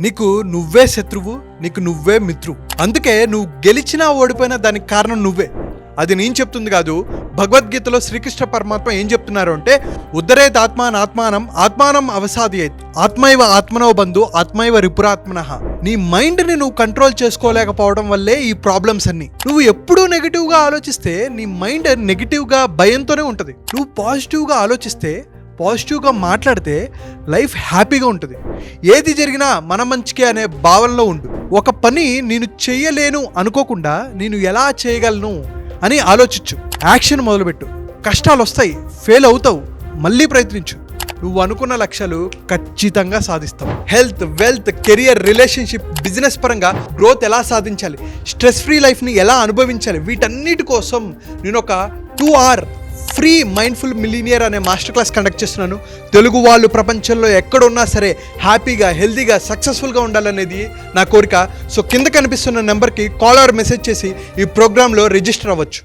నీకు నువ్వే శత్రువు, నీకు నువ్వే మిత్రువు. అందుకే నువ్వు గెలిచినా ఓడిపోయినా దానికి కారణం నువ్వే. అది నేను చెప్తుంది కాదు. భగవద్గీతలో శ్రీకృష్ణ పరమాత్మ ఏం చెప్తున్నారు అంటే, ఉద్ధరేత్ ఆత్మాన్ ఆత్మానం ఆత్మానం అవసాదయేత్ ఆత్మైవ ఆత్మనో బంధు ఆత్మైవ రిపురాత్మనః. నీ మైండ్ని నువ్వు కంట్రోల్ చేసుకోలేకపోవడం వల్లే ఈ ప్రాబ్లమ్స్ అన్ని. నువ్వు ఎప్పుడూ నెగిటివ్గా ఆలోచిస్తే నీ మైండ్ నెగిటివ్గా భయంతోనే ఉంటుంది. నువ్వు పాజిటివ్గా ఆలోచిస్తే, పాజిటివ్గా మాట్లాడితే లైఫ్ హ్యాపీగా ఉంటుంది. ఏది జరిగినా మన మంచికే అనే భావనలో ఉండు. ఒక పని నేను చెయ్యలేను అనుకోకుండా నేను ఎలా చేయగలను అని ఆలోచించు. యాక్షన్ మొదలుపెట్టు. కష్టాలు వస్తాయి, ఫెయిల్ అవుతావు, మళ్ళీ ప్రయత్నించు. నువ్వు అనుకున్న లక్ష్యాలు ఖచ్చితంగా సాధిస్తావు. Health, wealth, career, relationship, business పరంగా గ్రోత్ ఎలా సాధించాలి, స్ట్రెస్ ఫ్రీ లైఫ్ని ఎలా అనుభవించాలి, వీటన్నిటి కోసం నేను ఒక 2 hour ఫ్రీ మైండ్ఫుల్ మిలీనియర్ అనే మాస్టర్ క్లాస్ కండక్ట్ చేస్తున్నాను. తెలుగు వాళ్ళు ప్రపంచంలో ఎక్కడున్నా సరే హ్యాపీగా, హెల్తీగా, సక్సెస్ఫుల్గా ఉండాలనేది నా కోరిక. సో కింద కనిపిస్తున్న నెంబర్కి కాల్ ఆర్ మెసేజ్ చేసి ఈ ప్రోగ్రాంలో రిజిస్టర్ అవ్వచ్చు.